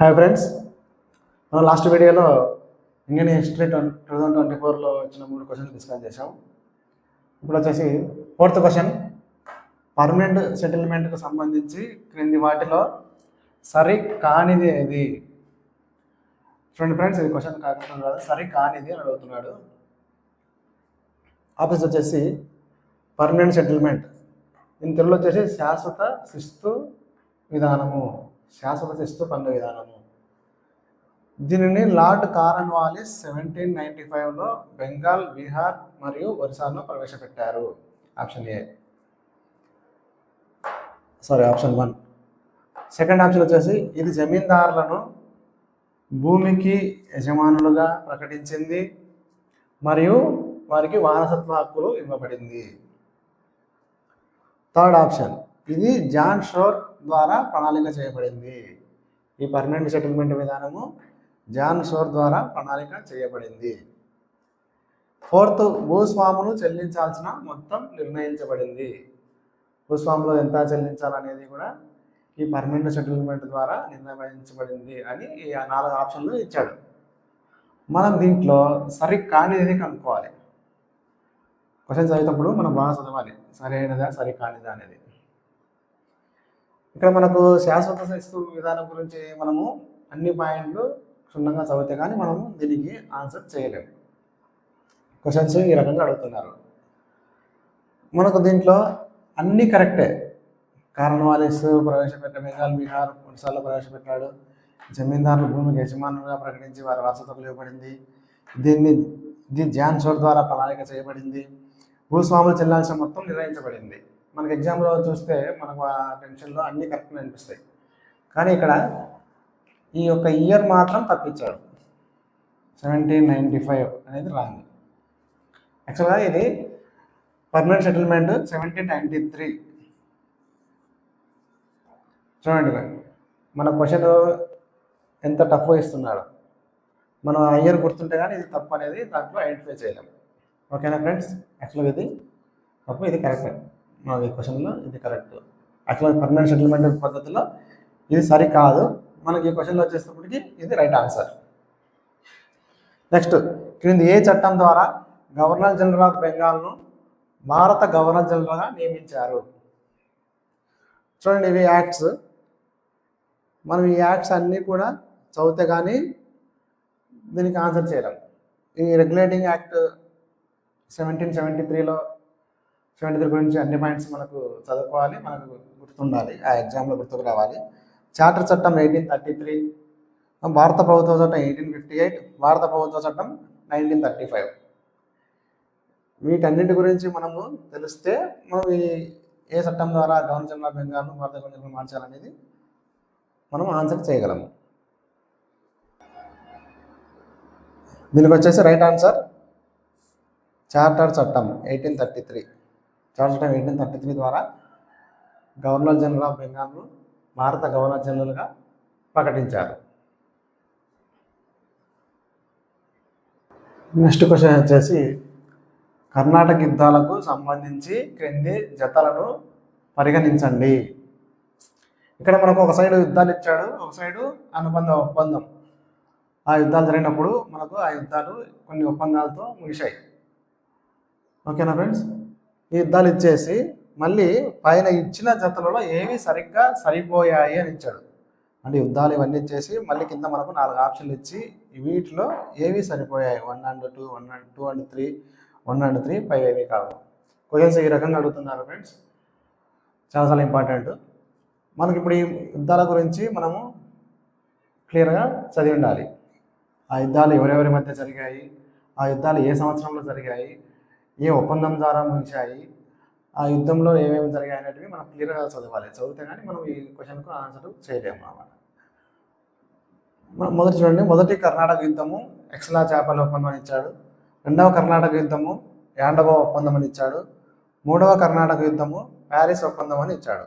Hi friends, మనం last వీడియోలో Indian history 2024లో వచ్చిన 3 క్వశ్చన్స్ డిస్కస్ చేసాం. ఇప్పుడు వచ్చేసి 4th క్వశ్చన్, పర్మనెంట్ సెటిల్మెంట్కు సంబంధించి క్రింది వాటిలో సరి కానిది ఏది? చూడండి ఫ్రెండ్స్, ఇది క్వశ్చన్ కాదు, సరి కానిది అని అడుగుతున్నాడు. ఆప్షన్స్ వచ్చేసి పర్మనెంట్ సెటిల్మెంట్, దీని తెలుగులో వచ్చేసి శాశ్వత శిస్తు విధానము, శాశ్వత శిస్తు పన్ను విధానము. దీనిని లార్డ్ కార్న్వాలిస్ 1795లో బెంగాల్, బీహార్ మరియు ఒరిస్సాలో ప్రవేశపెట్టారు. ఆప్షన్ 1. సెకండ్ ఆప్షన్ వచ్చేసి ఇది జమీందారులను భూమికి యజమానులుగా ప్రకటించింది మరియు వారికి వారసత్వ హక్కులు ఇవ్వబడింది. థర్డ్ ఆప్షన్, ఇది జాన్ షోర్ ద్వారా ప్రణాళిక చేయబడింది. ఈ పర్మనెంట్ సెటిల్మెంట్ విధానము జాన్ షోర్ ద్వారా ప్రణాళిక చేయబడింది. ఫోర్త్, భూస్వాములు చెల్లించాల్సిన మొత్తం నిర్ణయించబడింది. భూస్వాములు ఎంత చెల్లించాలనేది కూడా ఈ పర్మనెంట్ సెటిల్మెంట్ ద్వారా నిర్ణయించబడింది అని ఈ 4 ఆప్షన్లు ఇచ్చాడు. మనం దీంట్లో సరి కానిది కనుక్కోవాలి. క్వశ్చన్ చదివేటప్పుడు మనం బాగా చదవాలి, సరైనదా సరి కానిదా అనేది. ఇక్కడ మనకు శాశ్వత శిస్తు విధానం గురించి మనము అన్ని పాయింట్లు క్షుణ్ణంగా చదివితే కానీ మనము దీనికి ఆన్సర్ చేయలేము. క్వశ్చన్స్ ఈ రకంగా అడుగుతున్నారు. మనకు దీంట్లో అన్నీ కరెక్టే. కార్న్వాలిస్ బెంగాల్, బీహార్, ఒడిశాలో ప్రవేశపెట్టాడు. జమీందారులు భూమికి యజమానులుగా ప్రకటించి వారి వారసత్వం ఇవ్వబడింది. ఇది జాన్ షోర్ ద్వారా ప్రణాళిక చేయబడింది. భూస్వాములు చెల్లాల్సిన మొత్తం నిర్ణయించబడింది. మనకి ఎగ్జామ్లో చూస్తే మనకు ఆ టెన్షన్లో అన్నీ కరెక్ట్గా అనిపిస్తాయి, కానీ ఇక్కడ ఈ యొక్క ఇయర్ మాత్రం తప్పించాడు. 1795 అనేది రాంగ్. యాక్చువల్గా ఇది పర్మనెంట్ సెటిల్మెంట్ 1793. చూడండి మన క్వశ్చన్ ఎంత టఫ్ ఇస్తున్నాడు. మనం ఆ ఇయర్ గుర్తుంటే కానీ ఇది తప్పు అనేది దాంట్లో ఐడెంటిఫై చేయలేము. ఓకేనా ఫ్రెండ్స్? యాక్చువల్గా ఇది తప్పు, ఇది కరెక్ట్. ఈ క్వశ్చన్లో ఇది కరెక్ట్. యాక్చువల్గా పర్మనెంట్ సెటిల్మెంట్ పద్ధతిలో ఇది సరి కాదు. మనకి ఈ క్వశ్చన్లో వచ్చేటప్పటికి ఇది రైట్ ఆన్సర్. నెక్స్ట్, క్రింది ఏ చట్టం ద్వారా గవర్నర్ జనరల్ ఆఫ్ బెంగాల్ను భారత గవర్నర్ జనరల్గా నియమించారు? చూడండి, ఇవి యాక్ట్స్. మనం ఈ యాక్ట్స్ అన్నీ కూడా చదివితే కానీ దీనికి ఆన్సర్ చేయలేం. ఈ రెగ్యులేటింగ్ యాక్ట్ 1773లో 73 గురించి అన్ని పాయింట్స్ మనకు చదువుకోవాలి, మనకు గుర్తుండాలి, ఆ ఎగ్జామ్లో గుర్తుకు రావాలి. చార్టర్ చట్టం 1833, భారత ప్రభుత్వ చట్టం 1858, భారత ప్రభుత్వ చట్టం 1935. వీటన్నింటి గురించి మనము తెలిస్తే మనం ఏ చట్టం ద్వారా గవర్నర్ జనరల్ ఆఫ్ బెంగాల్ను భారత గవర్నర్ మార్చాలనేది మనం ఆన్సర్ చేయగలము. దీనికి వచ్చేసి రైట్ ఆన్సర్ చార్టర్ చట్టం 1833. చార్టర్ చట్టం 1833 ద్వారా గవర్నర్ జనరల్ ఆఫ్ బెంగాల్ను భారత గవర్నర్ జనరల్గా ప్రకటించారు. నెక్స్ట్ క్వశ్చన్ వచ్చేసి కర్ణాటక యుద్ధాలకు సంబంధించి క్రింది జతలను పరిగణించండి. ఇక్కడ మనకు ఒక సైడు యుద్ధాలు ఇచ్చాడు, ఒక సైడు అనుబంధ ఒప్పందం. ఆ యుద్ధాలు జరిగినప్పుడు మనకు ఆ యుద్ధాలు కొన్ని ఒప్పందాలతో ముగిశాయి. ఓకేనా ఫ్రెండ్స్? ఈ యుద్ధాలు ఇచ్చేసి మళ్ళీ పైన ఇచ్చిన జతలలో ఏవి సరిగ్గా సరిపోయాయి అని ఇచ్చాడు. అంటే యుద్ధాలు ఇవన్నీ ఇచ్చేసి మళ్ళీ కింద మనకు 4 ఆప్షన్లు ఇచ్చి వీటిలో ఏవి సరిపోయాయి, 1 and 2, 1 and 2 and 3, 1 and 3 పై ఏవి కావు. క్వశ్చన్స్ ఈ రకంగా అడుగుతున్నారు ఫ్రెండ్స్, చాలా ఇంపార్టెంట్. మనకి ఇప్పుడు ఈ యుద్ధాల గురించి మనము క్లియర్గా చదివి ఉండాలి. ఆ యుద్ధాలు ఎవరెవరి మధ్య జరిగాయి, ఆ యుద్ధాలు ఏ సంవత్సరంలో జరిగాయి, ఏ ఒప్పందం ద్వారా ముగిశాయి, ఆ యుద్ధంలో ఏమేమి జరిగాయి అనేటివి మనం క్లియర్గా చదవాలి. చదివితే కానీ మనం ఈ క్వశ్చన్కు ఆన్సర్ చేయలేము అన్నమాట. మొదటి చూడండి, మొదటి కర్ణాటక యుద్ధము ఎక్స్లా చేపల ఒప్పందం అని ఇచ్చాడు. రెండవ కర్ణాటక యుద్ధము యాండవ ఒప్పందం అని ఇచ్చాడు. మూడవ కర్ణాటక యుద్ధము ప్యారిస్ ఒప్పందం అని ఇచ్చాడు.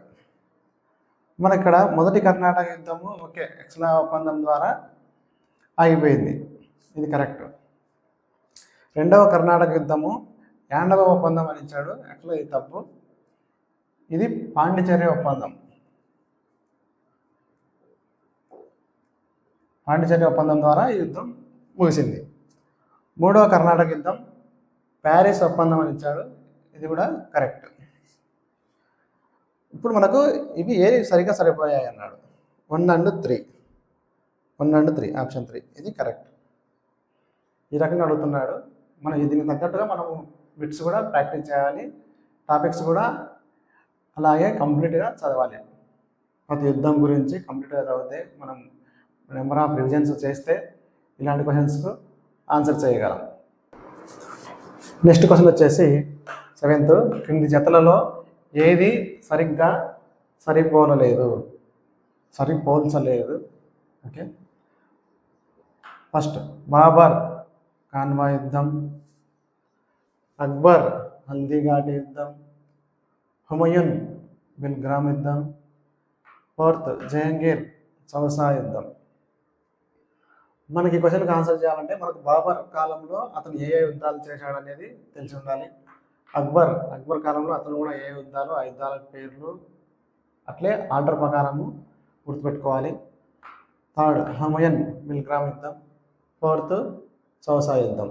మన ఇక్కడ మొదటి కర్ణాటక యుద్ధము ఓకే, ఎక్స్లా ఒప్పందం ద్వారా ఆగిపోయింది, ఇది కరెక్ట్. రెండవ కర్ణాటక యుద్ధము యాండవ ఒప్పందం అని ఇచ్చాడు, యాక్చువల్గా ఇది తప్పు. ఇది పాండిచేరి ఒప్పందం. పాండిచేరి ఒప్పందం ద్వారా ఈ యుద్ధం ముగిసింది. మూడవ కర్ణాటక యుద్ధం ప్యారిస్ ఒప్పందం అని ఇచ్చాడు, ఇది కూడా కరెక్ట్. ఇప్పుడు మనకు ఇవి ఏది సరిగ్గా సరిపోయాయి అన్నాడు. 1 and 3, 1 and 3, ఆప్షన్ 3 ఇది కరెక్ట్. ఈ రకంగా అడుగుతున్నాడు. మనం దీనికి తగ్గట్టుగా మనము బిట్స్ కూడా ప్రాక్టీస్ చేయాలి, టాపిక్స్ కూడా అలాగే కంప్లీట్గా చదవాలి. ప్రతి యుద్ధం గురించి కంప్లీట్గా చదివితే మనం నెంబర్ ఆఫ్ రివిజన్స్ చేస్తే ఇలాంటి క్వశ్చన్స్కు ఆన్సర్ చేయగలం. నెక్స్ట్ క్వశ్చన్ వచ్చేసి 7th, క్రింది జతలలో ఏది సరిగ్గా సరిపోల్చలేదు. ఓకే, ఫస్ట్ బాబర్ కాన్వా యుద్ధం, అక్బర్ హల్దీఘాటి యుద్ధం, హుమయూన్ బిల్గ్రామ్ యుద్ధం, 4th జహంగీర్ చౌసా యుద్ధం. మనకి క్వశ్చన్కి ఆన్సర్ చేయాలంటే మనకు బాబర్ కాలంలో అతను ఏ యుద్ధాలు చేశాడు అనేది తెలిసి ఉండాలి. అక్బర్ కాలంలో అతను కూడా ఏ యుద్ధాలు, ఆ యుద్ధాల పేర్లు అట్లే ఆర్డర్ ప్రకారము గుర్తుపెట్టుకోవాలి. 3rd హుమయూన్ బిల్గ్రామ్ యుద్ధం, 4th చౌసా యుద్ధం.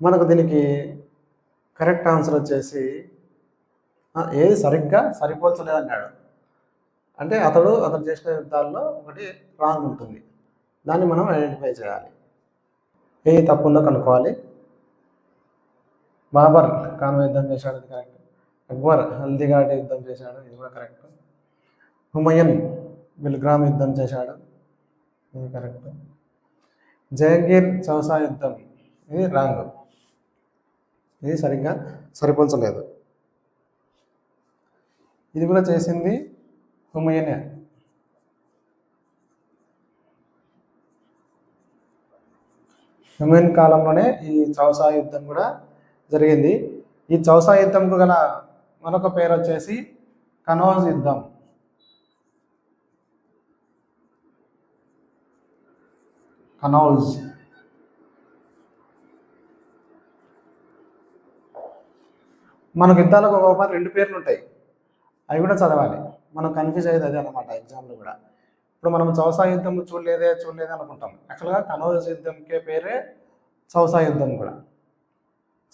మనకు దీనికి కరెక్ట్ ఆన్సర్ వచ్చేసి ఏది సరిగ్గా సరిపోల్చలేదన్నాడు. అంటే అతను చేసిన యుద్ధాల్లో ఒకటి రాంగ్ ఉంటుంది, దాన్ని మనం ఐడెంటిఫై చేయాలి. ఏది తప్పు ఉందో కనుక్కోవాలి. బాబర్ కాన్వా యుద్ధం చేశాడు, ఇది కరెక్ట్. అక్బర్ హల్దీఘాటి యుద్ధం చేశాడు, ఇది కూడా కరెక్ట్. హుమయూన్ బిల్గ్రామ్ యుద్ధం చేశాడు, ఇది కరెక్ట్. జహంగీర్ చౌసా యుద్ధం ఇది రాంగ్, ఇది సరిగ్గా సరిపోల్చలేదు. ఇది కూడా చేసింది హుమయూనే. హుమయూన్ కాలంలోనే ఈ చౌసా యుద్ధం కూడా జరిగింది. ఈ చౌసా యుద్ధంకు గల మరొక పేరు వచ్చేసి కనౌజ్ యుద్ధం. కనౌజ్. మనకు యుద్ధాలకు ఒక 2 పేర్లు ఉంటాయి, అవి కూడా చదవాలి. మనం కన్ఫ్యూజ్ అయ్యేది అదే అనమాట ఎగ్జామ్లో కూడా. ఇప్పుడు మనం చౌసా యుద్ధం చూడలేదే అనుకుంటాం. యాక్చువల్గా కనౌజ్ యుద్ధంకే పేరే చౌసా యుద్ధం కూడా.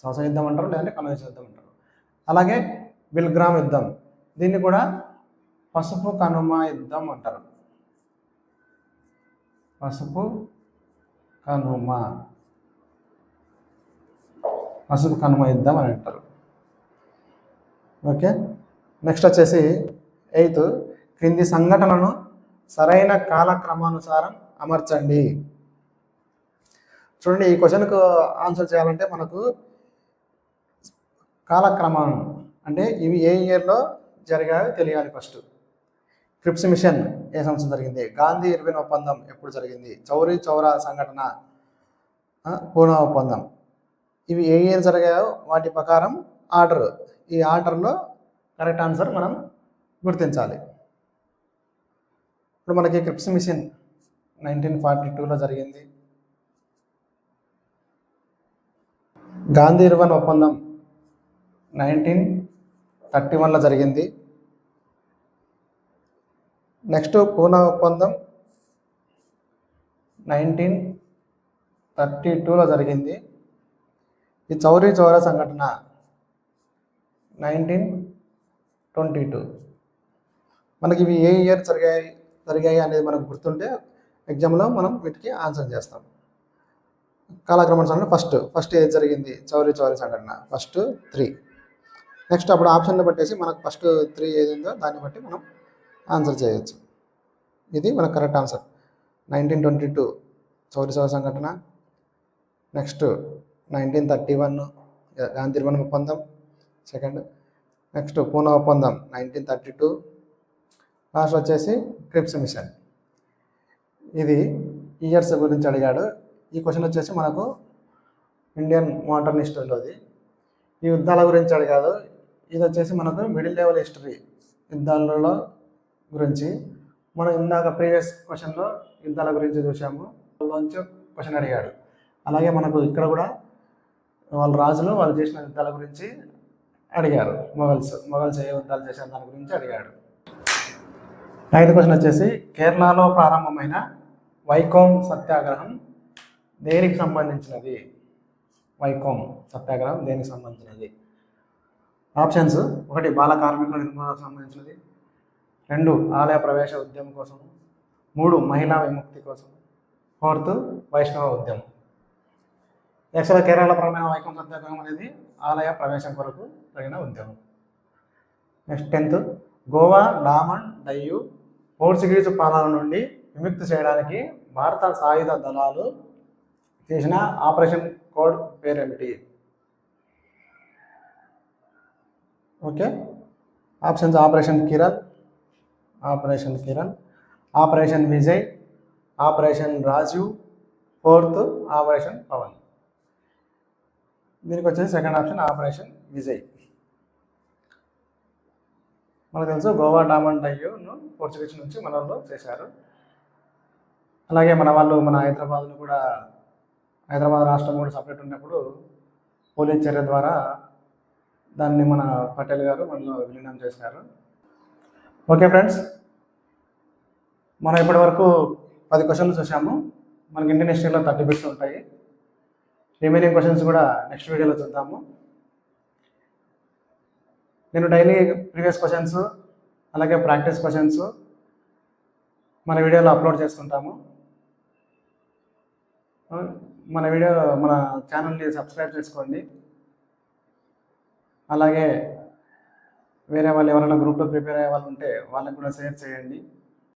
చౌసా యుద్ధం అంటారు, లేదంటే కనౌజ్ యుద్ధం అంటారు. అలాగే బిల్గ్రామ్ యుద్ధం, దీన్ని కూడా పసుపు కనుమ యుద్ధం అంటారు. పసుపు కనుమ యుద్ధం అని అంటారు. ఓకే, నెక్స్ట్ వచ్చేసి 8th, క్రింది సంఘటనలను సరైన కాలక్రమానుసారం అమర్చండి. చూడండి, ఈ క్వశ్చన్కు ఆన్సర్ చేయాలంటే మనకు కాలక్రమం అంటే ఇవి ఏ ఇయర్లో జరిగాయో తెలియాలి. ఫస్ట్ క్రిప్స్ మిషన్ ఏ సంవత్సరం జరిగింది, గాంధీ ఇర్విన్ ఒప్పందం ఎప్పుడు జరిగింది, చౌరీ చౌరా సంఘటన, పూనా ఒప్పందం, ఇవి ఏ ఇయర్ జరిగాయో వాటి ప్రకారం ఆర్డర్, ఈ ఆర్డర్లో కరెక్ట్ ఆన్సర్ మనం గుర్తించాలి. ఇప్పుడు మనకి క్రిప్స్ మిషన్ 1942లో జరిగింది, గాంధీ ఇర్విన్ ఒప్పందం 1931లో జరిగింది, నెక్స్ట్ పూనా ఒప్పందం 1932లో జరిగింది, ఈ చౌరీ చౌరా సంఘటన 1922. మనకి ఇవి ఏ ఇయర్ జరిగాయి అనేది మనకు గుర్తుంటే ఎగ్జామ్లో మనం వీటికి ఆన్సర్ చేస్తాం. కాలక్రమానుసారం ఫస్ట్ ఏది జరిగింది, చౌరీ చౌరీ సంఘటన, ఫస్ట్ 3. నెక్స్ట్ అప్పుడు ఆప్షన్లు పెట్టేసి మనకు ఫస్ట్ 3 ఏది ఉందో దాన్ని బట్టి మనం ఆన్సర్ చేయొచ్చు. ఇది మనకు కరెక్ట్ ఆన్సర్. 1922 చౌరీ చౌరా సంఘటన, నెక్స్ట్ 1931 గాంధీ ఇర్విన్ ఒప్పందం, సెకండ్. నెక్స్ట్ పూనా ఒప్పందం 1932, లాస్ట్ వచ్చేసి క్రిప్స్ మిషన్. ఇది ఇయర్స్ గురించి అడిగాడు. ఈ క్వశ్చన్ వచ్చేసి మనకు ఇండియన్ మోడర్న్ హిస్టరీలోది. ఈ యుద్ధాల గురించి అడిగాడు. ఇది వచ్చేసి మనకు మిడిల్ లెవెల్ హిస్టరీ, యుద్ధాలలో గురించి. మనం ఇందాక ప్రీవియస్ క్వశ్చన్లో యుద్ధాల గురించి చూసాము, అందులోంచి క్వశ్చన్ అడిగాడు. అలాగే మనకు ఇక్కడ కూడా వాళ్ళ రాజులు వాళ్ళు చేసిన యుద్ధాల గురించి అడిగారు. మొఘల్స్ ఏ యుద్ధాలు చేశారు దాని గురించి అడిగాడు. ఐదు క్వశ్చన్ వచ్చేసి కేరళలో ప్రారంభమైన వైకోమ్ సత్యాగ్రహం దేనికి సంబంధించినది? వైకోమ్ సత్యాగ్రహం దేనికి సంబంధించినది? ఆప్షన్స్: 1 బాల కార్మికుల నిర్మూలనకు సంబంధించినది, 2 ఆలయ ప్రవేశ ఉద్యమం కోసం, 3 మహిళా విముక్తి కోసం, 4 వైష్ణవ ఉద్యమం. యాక్చువల్గా కేరళలో ప్రారంభమైన వైకోమ్ సత్యాగ్రహం అనేది ఆలయ ప్రవేశం కొరకు జరిగిన ఉద్యమం. నెక్స్ట్ 10th గోవా డామన్ డయ్యు పోర్చుగీసు పాలన నుండి విముక్తి చేయడానికి భారత సాయుధ దళాలు చేసిన ఆపరేషన్ కోడ్ పేరేమిటి? Okay, options: operation Kiran, operation Vijay, operation Rajiv, 4th operation Pavan. దీనికి వచ్చేసి సెకండ్ ఆప్షన్ ఆపరేషన్ విజయ్. మనకు తెలుసు గోవా డామన్ డయ్యూను పోర్చుగీస్ నుంచి మన వాళ్ళు చేశారు. అలాగే మన వాళ్ళు మన హైదరాబాద్ రాష్ట్రం కూడా సపరేట్ ఉన్నప్పుడు పోలీస్ చర్య ద్వారా దాన్ని మన పటేల్ గారు మనలో విలీనం చేశారు. ఓకే ఫ్రెండ్స్, మనం ఇప్పటి వరకు 10 క్వశ్చన్లు చూసాము. మనకి ఇండియన్ హిస్టరీలో 30 బిట్స్ ఉంటాయి. రిమైనింగ్ క్వశ్చన్స్ కూడా నెక్స్ట్ వీడియోలో చూద్దాము. నేను డైలీ ప్రీవియస్ క్వశ్చన్స్ అలాగే ప్రాక్టీస్ క్వశ్చన్స్ మన వీడియోలో అప్లోడ్ చేస్తుంటాము. మన ఛానల్ని సబ్స్క్రైబ్ చేసుకోండి. అలాగే వేరే వాళ్ళు ఎవరైనా గ్రూప్లో ప్రిపేర్ అయ్యే వాళ్ళు ఉంటే వాళ్ళకి కూడా షేర్ చేయండి.